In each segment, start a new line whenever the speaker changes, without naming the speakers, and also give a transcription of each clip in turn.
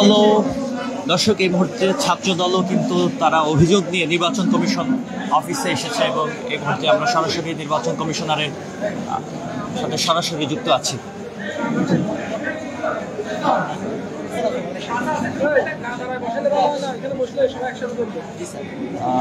Hello দর্শক, এই মুহূর্তে ছাত্র দলও কিন্তু তারা অভিযোগ নিয়ে নির্বাচন কমিশন অফিসে এসেছে এবং এই মুহূর্তে আমরা সরাসরি নির্বাচন কমিশনারের সাথে সরাসরি যুক্ত আছি।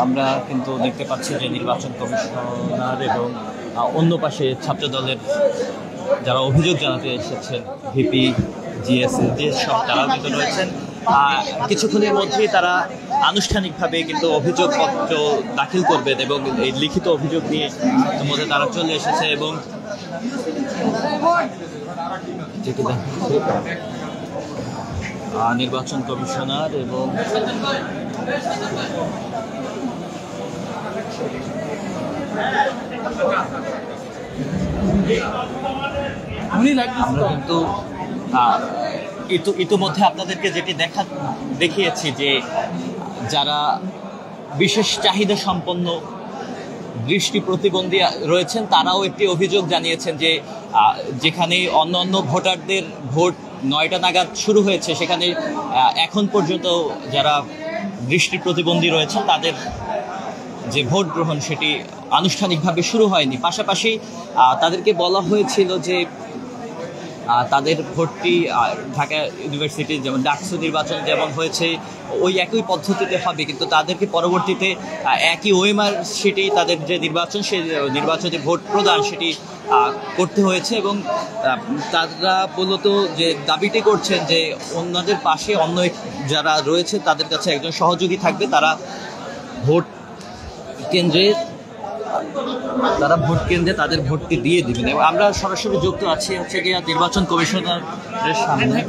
আমরা কিন্তু দেখতে পাচ্ছি যে নির্বাচন কমিশনার এবং অন্য পাশে ছাত্র দলের যারা অভিযোগ জানাতে এসেছেন ভিপি জিএসএ সব তারাও কিন্তু রয়েছেন। কিছুক্ষণের মধ্যেই তারা আনুষ্ঠানিকভাবে কিন্তু অভিযোগপত্র দাখিল করবেন এবং এই লিখিত অভিযোগ নিয়ে মধ্যে তারা চলে এসেছে এবং নির্বাচন কমিশনার এবং আমরা কিন্তু ইতিমধ্যে আপনাদেরকে যেটি দেখিয়েছি যে যারা বিশেষ চাহিদা সম্পন্ন দৃষ্টি প্রতিবন্ধী রয়েছেন তারাও একটি অভিযোগ জানিয়েছেন যে যেখানে অন্য ভোটারদের ভোট 9টা নাগাদ শুরু হয়েছে, সেখানে এখন পর্যন্ত যারা দৃষ্টি প্রতিবন্ধী রয়েছেন তাদের যে ভোট গ্রহণ সেটি আনুষ্ঠানিকভাবে শুরু হয়নি। পাশাপাশি তাদেরকে বলা হয়েছিল যে তাদের ভোটটি ঢাকা ইউনিভার্সিটি যেমন ডাকসু নির্বাচন যেমন হয়েছে ওই একই পদ্ধতিতে হবে, কিন্তু তাদেরকে পরবর্তীতে একই ওএমআর সেটি তাদের যে নির্বাচন সেই নির্বাচনে ভোট প্রদান সেটি করতে হয়েছে এবং তারা মূলত যে দাবিটি করছেন যে অন্যদের পাশে অন্য যারা রয়েছে তাদের কাছে একজন সহযোগী থাকবে, তারা ভোট কেন্দ্রে তাদের ভোটটি দিয়ে দিবেন। এবং আমরা সরাসরি যুক্ত আছি হচ্ছে গিয়ে নির্বাচন কমিশনারের সামনে।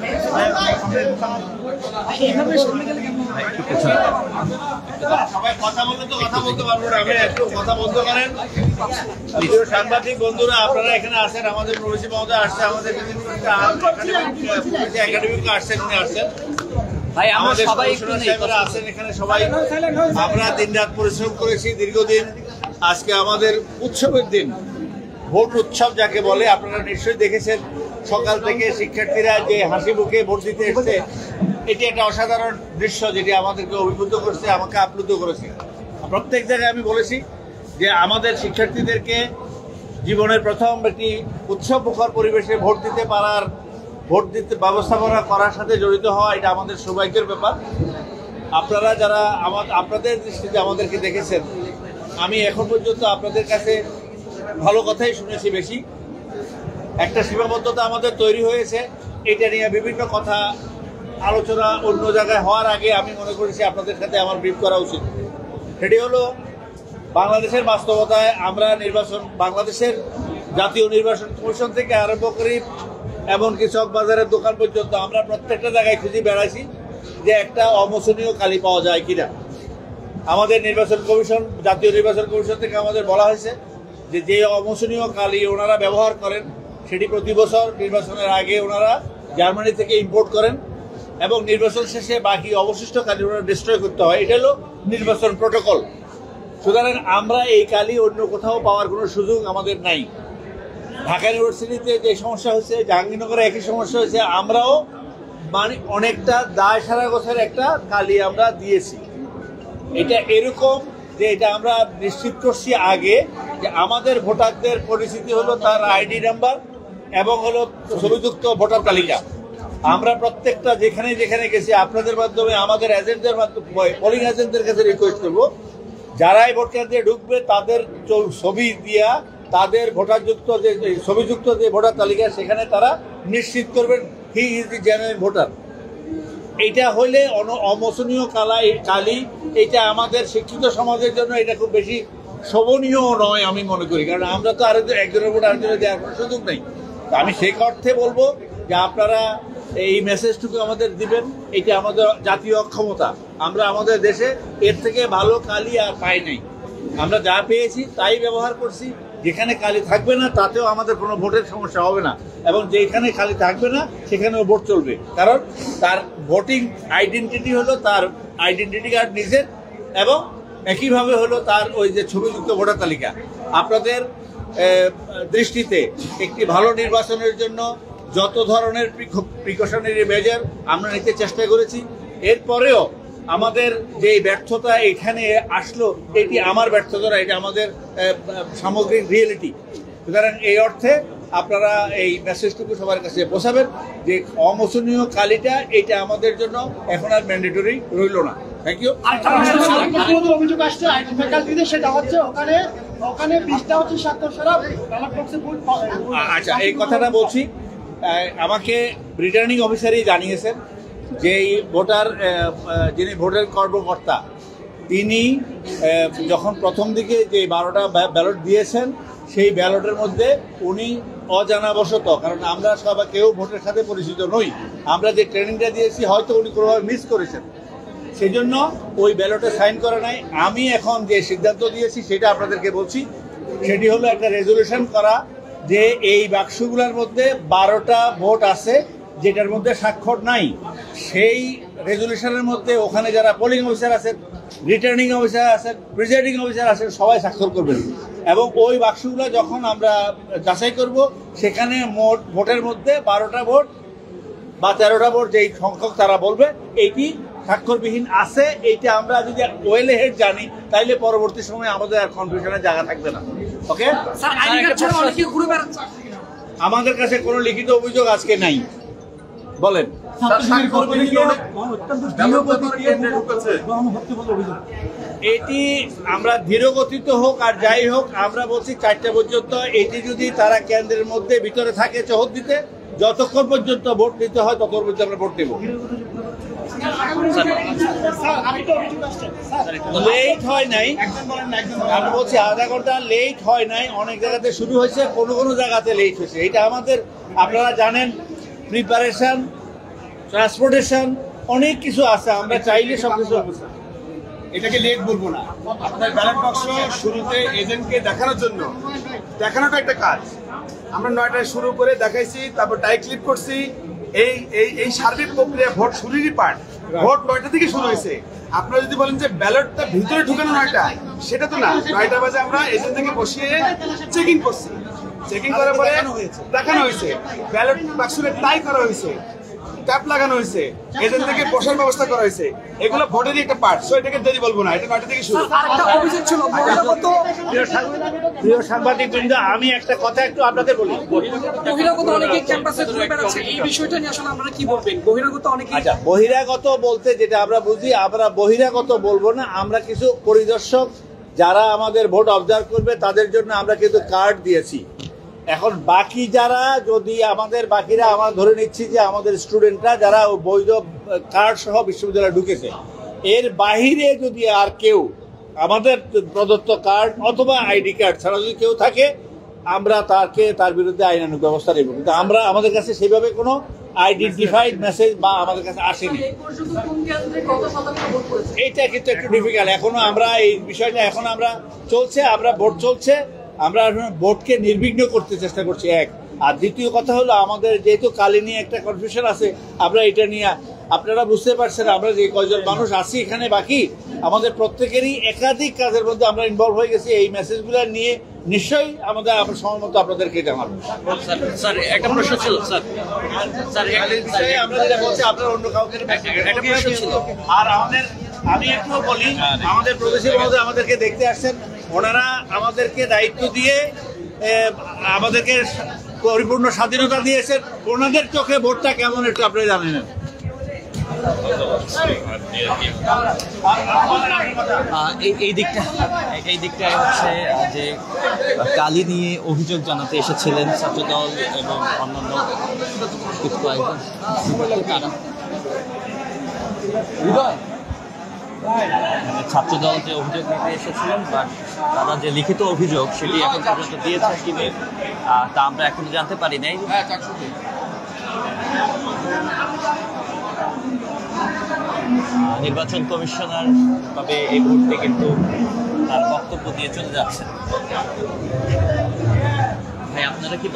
সাংবাদিক বন্ধুরা, আপনারা এখানে আসেন, আমাদের প্রবেশী মহোদয় আসছে, আমাদের একাডেমিক আসছেন, উনি আসছেন
ভাই, আমাদের সবাই
আছেন এখানে। সবাই আমরা দিনরাত পরিশ্রম করেছি দীর্ঘদিন। আজকে আমাদের উৎসবের দিন, ভোট উৎসব যাকে বলে। আপনারা নিশ্চয়ই দেখেছেন সকাল থেকে শিক্ষার্থীরা যে হাসি মুখে ভোট দিতে এসেছে, এটি একটা অসাধারণ দৃশ্য যেটি আমাদেরকে অভিভূত করছে, আমাকে আপ্লুত করেছে। প্রত্যেক জায়গায় আমি বলেছি যে আমাদের শিক্ষার্থীদেরকে জীবনের প্রথম একটি উৎসবমুখর পরিবেশে ভোট দিতে পারার, ভোট দিতে ব্যবস্থাপনা করার সাথে জড়িত হওয়া এটা আমাদের সৌভাগ্যের ব্যাপার। আপনারা যারা আপনাদের দৃষ্টিতে আমাদেরকে দেখেছেন, আমি এখন পর্যন্ত আপনাদের কাছে ভালো কথাই শুনেছি। বেশি একটা সীমাবদ্ধতা আমাদের তৈরি হয়েছে, এটা নিয়ে বিভিন্ন কথা আলোচনা অন্য জায়গায় হওয়ার আগে আমি মনে করেছি আপনাদের সাথে আমার ব্রিফ করা উচিত। সেটি হলো বাংলাদেশের বাস্তবতায় আমরা বাংলাদেশের জাতীয় নির্বাচন কমিশন থেকে আরম্ভ করি এমনকি চকবাজারের দোকান পর্যন্ত আমরা প্রত্যেকটা জায়গায় খুঁজে বেড়াইছি যে একটা অমোচনীয় কালি পাওয়া যায় কিনা। আমাদের নির্বাচন কমিশন, জাতীয় নির্বাচন কমিশন থেকে আমাদের বলা হয়েছে যে অমোচনীয় কালি ওনারা ব্যবহার করেন সেটি প্রতি বছর নির্বাচনের আগে ওনারা জার্মানি থেকে ইম্পোর্ট করেন এবং নির্বাচন শেষে বাকি অবশিষ্ট কালি ওনারা ডিস্ট্রয় করতে হয়। এটা হলো নির্বাচন প্রোটোকল। সুতরাং আমরা এই কালি অন্য কোথাও পাওয়ার কোনো সুযোগ আমাদের নাই। ঢাকা ইউনিভার্সিটিতে যে সমস্যা হয়েছে, জাহাঙ্গীরনগরে একই সমস্যা হয়েছে। আমরাও মানে অনেকটা দায় সারা গোছের একটা কালি আমরা দিয়েছি। এটা এরকম যে এটা আমরা নিশ্চিত করছি আগে যে আমাদের ভোটারদের পরিস্থিতি হলো তার আইডি নাম্বার এবং হলো ছবিযুক্ত ভোটার তালিকা। আমরা প্রত্যেকটা যেখানে যেখানে গেছি আপনাদের মাধ্যমে, আমাদের এজেন্টদের মাধ্যমে, পোলিং এজেন্টদের কাছে রিকোয়েস্ট করবো, যারাই ভোট কেন্দ্রে ঢুকবে তাদের ছবি দিয়া তাদের ভোটারযুক্ত যে ছবিযুক্ত যে ভোটার তালিকা সেখানে তারা নিশ্চিত করবেন he is the genuine voter. এইটা হইলে অমোচনীয় কালি, এটা আমাদের শিক্ষিত সমাজের জন্য এটা খুব বেশি শোভনীয় নয় আমি মনে করি, কারণ আমরা তো একজনের ভোট আরেকজনের দেওয়ার কোনো সুযোগ নেই। আমি সেই অর্থে বলবো যে আপনারা এই মেসেজটুকু আমাদের দিবেন। এটা আমাদের জাতীয় অক্ষমতা। আমরা আমাদের দেশে এর থেকে ভালো কালি আর পাই নাই। আমরা যা পেয়েছি তাই ব্যবহার করছি। যেখানে কালি থাকবে না তাতেও আমাদের কোনো ভোটের সমস্যা হবে না, এবং যেখানে কালি থাকবে না সেখানেও ভোট চলবে, কারণ তার ভোটিং আইডেন্টিটি হলো তার আইডেন্টিটি কার্ড নিজের, এবং একইভাবে হলো তার ওই যে ছবিযুক্ত ভোটার তালিকা। আপনাদের দৃষ্টিতে একটি ভালো নির্বাচনের জন্য যত ধরনের প্রিকশনারি মেজার আমরা নিতে চেষ্টা করেছি। এরপরেও আমাদের যে ব্যর্থতা এখানে আসলো, এটি আমার ব্যর্থতা না, এটা আমাদের সামগ্রিক রিয়েলিটি। সুতরাং এই অর্থে আপনারা এই মেসেজটুকু সবার কাছে পৌঁছাবেন যে অমোচনীয় কালিটা এটা আমাদের জন্য এখন আর ম্যান্ডেটরি রইল না। Thank you.
অভিযোগ আসছে ফ্যাকাল্টিতে, সেটা হচ্ছে ওখানে 20টা হচ্ছে স্বাক্ষরসরা ব্যালট বক্সে ভোট।
আচ্ছা, এই কথাটা বলছি, আমাকে রিটার্নিং অফিসারই জানিয়েছেন যে ভোটার যিনি ভোটের কর্মকর্তা তিনি যখন প্রথম দিকে যে 12টা ব্যালট দিয়েছেন সেই ব্যালটের মধ্যে উনি অজানাবশত, কারণ আমরা সবাই কেউ ভোটের সাথে পরিচিত নই, আমরা যে ট্রেনিংটা দিয়েছি হয়তো উনি কোনোভাবে মিস করেছেন, সেই জন্য ওই ব্যালটে সাইন করা নাই। আমি এখন যে সিদ্ধান্ত দিয়েছি সেটা আপনাদেরকে বলছি, সেটি হলো একটা রেজলিউশন করা যে এই বাক্সগুলোর মধ্যে 12টা ভোট আছে যেটার মধ্যে স্বাক্ষর নাই। সেই রেজলিউশনের মধ্যে ওখানে যারা পোলিং অফিসার আছেন, রিটার্নিং অফিসার আছেন, প্রিজাইডিং অফিসার আছেন, সবাই স্বাক্ষর করবেন এবং ওই বাক্সগুলো যখন আমরা যাচাই করব সেখানে মোট ভোটের মধ্যে 12টা ভোট বা 13টা ভোট যেই সংখ্যক তারা বলবে এইটি স্বাক্ষরবিহীন আছে। এইটা আমরা যদি ওয়েল হেড জানি তাইলে পরবর্তী সময়ে আমাদের আর কনফিউশনের জায়গা থাকবে না। ওকে, আমাদের কাছে কোনো লিখিত অভিযোগ আজকে নাই। বলেন, এটি আমরা ধীরগতিত হোক আর যাই হোক, আমরা বলছি 4টা পর্যন্ত এটি যদি তারা কেন্দ্রের মধ্যে ভিতরে থাকে চহর দিতে, যতক্ষণ পর্যন্ত ভোট নিতে হয় ততক্ষণ পর্যন্ত আমরা ভোট দেব। লেট হয় নাই, আমি বলছি আধা ঘন্টা লেট হয় নাই, অনেক জায়গাতে শুরু হয়েছে, কোনো জায়গাতে লেট হয়েছে। এটা আমাদের, আপনারা জানেন, প্রিপারেশন, ট্রান্সপোর্টেশন, অনেক কিছু আছে, আমরা চাইলে সবকিছু।
এটাকে লেট বলবো না, আপনার ব্যালট বাক্স শুরুতে এজেন্টকে দেখানোর জন্য, দেখানোটা একটা কাজ। আমরা 9টায় শুরু করে দেখাইছি, তারপর টাই ক্লিপ করছি। এই সার্বিক প্রক্রিয়া ভোট শুরুরই পার্ট, ভোট 9টা থেকে শুরু হয়েছে। আপনারা যদি বলেন যে ব্যালটটা ভিতরে ঢুকানো 9টা, সেটা তো না। 9টা বাজে আমরা এজেন্ট থেকে বসিয়ে চেকিং করছি, চেকিং করার পরে দেখানো হয়েছে, ব্যালট বাক্সে টাই করা হয়েছে, ট্যাপ লাগানো হয়েছে, এজেন্ট থেকে বসার ব্যবস্থা করা হয়েছে। এগুলো ভোটেরই একটা পার্ট, সো এটাকে দেরি বলবো না, এটা 9টা থেকে শুরু।
প্রিয় সাংবাদিকবৃন্দ, আমি একটা কথা একটু আপনাদের বলি।
বহিরাগত অনেকে ক্যাম্পাসে ঘুরে বেড়াচ্ছে, এই বিষয়টা নিয়ে আসলে আপনারা কি বলবেন? বহিরাগত অনেকে,
আচ্ছা, বহিরাগত বলতে যেটা আমরা বুঝি, আমরা বহিরাগত বলবো না, আমরা কিছু পরিদর্শক যারা আমাদের ভোট অবজার্ভ করবে তাদের জন্য আমরা কিন্তু কার্ড দিয়েছি। এখন বাকি যারা, যদি আমাদের বাকিরা, আমরা ধরে নিচ্ছি যে আমাদের স্টুডেন্টরা যারা বৈধ কার্ড সহ বিশ্ববিদ্যালয়ে ঢুকেছে, এর বাহিরে যদি আর কেউ আমাদের প্রদত্ত কার্ড অথবা আইডি কার্ড ছাড়া যদি কেউ থাকে, আমরা তার বিরুদ্ধে আইনানুগ ব্যবস্থা নেব। কিন্তু আমরা, আমাদের কাছে সেইভাবে কোনো আইডেন্টিফাইড মেসেজ বা আমাদের কাছে আসেনি। এইটা কিন্তু একটু ডিফিকাল্ট এখনো, আমরা এই বিষয়টা এখন আমরা চলছে, আমরা ভোট চলছে, আমরা ভোটকে নির্বিঘ্ন করতে চেষ্টা করছি, এক। আর দ্বিতীয় কথা হলো, আমাদের যেহেতু কালি নিয়ে একটা কনফিউশন আছে, আমরা এটা নিয়ে, আপনারা বুঝতে পারছেন, আমরা যে কয়জন মানুষ আছি এখানে, বাকি আমাদের প্রত্যেকেরই একাধিক কাজের মধ্যে আমরা ইনভলভ হয়ে গেছি। এই মেসেজগুলো নিয়ে নিশ্চয়ই আমাদের সময় মতো আপনাদেরকে জানাবো।
স্যার, একটা প্রশ্ন ছিল। স্যার,
আমরা যেটা বলছি, আপনার অন্য কাউকে
একটা প্রশ্ন ছিল।
আর আমি একটু বলি, আমাদের প্রদেশী মহোদয় আমাদেরকে দেখতে আসছেন, ওনারা আমাদেরকে দায়িত্ব দিয়ে আমাদেরকে পরিপূর্ণ স্বাধীনতা দিয়েছেন। ওনাদের চোখে ভোটটা কেমন একটু আপনি জানেন।
এই দিকটায় হচ্ছে যে কালি নিয়ে অভিযোগ জানাতে এসেছিলেন ছাত্রদল এবং অন্যান্য ছাত্রদল যে অভিযোগ নিতে এসেছিলেন, বাট তারা যে লিখিত অভিযোগ সেটি এখন পর্যন্ত দিয়েছেন কিনা তা আমরা এখনো জানতে পারি নাই। নির্বাচন কমিশনার ভাবে এই মুহূর্তে কিন্তু তার বক্তব্য দিয়ে চলে যাচ্ছেন। ভাই, আপনারা কি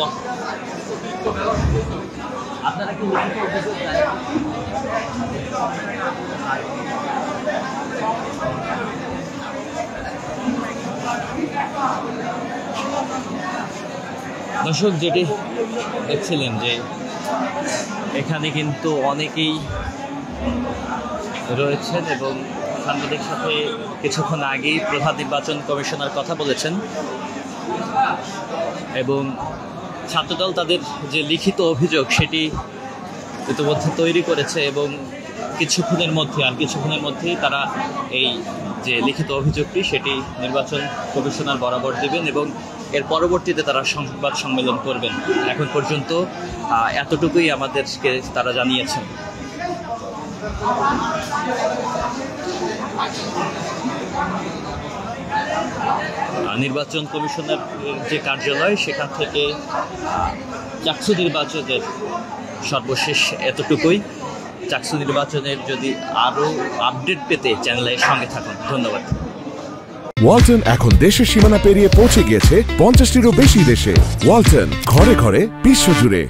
লিখিত অভিযোগ দর্শক যেটি দেখছিলেন যে এখানে কিন্তু অনেকেই রয়েছেন এবং সাংবাদিক সাথে কিছুক্ষণ আগেই প্রধান নির্বাচন কমিশনার কথা বলেছেন এবং ছাত্রদল তাদের যে লিখিত অভিযোগ সেটি ইতিমধ্যে তৈরি করেছে এবং কিছুক্ষণের মধ্যেই তারা এই যে লিখিত অভিযোগটি সেটি নির্বাচন কমিশনার বরাবর দেবেন এবং এর পরবর্তীতে তারা সংবাদ সম্মেলন করবেন। এখন পর্যন্ত এতটুকুই আমাদেরকে তারা জানিয়েছেন। নির্বাচন কমিশনার যে কার্যালয় সেখান থেকে চাকসু নির্বাচনের সর্বশেষ এতটুকুই। চাকসু নির্বাচনের যদি আরও আপডেট পেতে চ্যানেলের সঙ্গে থাকুন। ধন্যবাদ।
ওয়ালটন এখন দেশের সীমানা পেরিয়ে পৌঁছে গিয়েছে 50টিরও বেশি দেশে। ওয়ালটন, ঘরে ঘরে বিশ্বজুড়ে।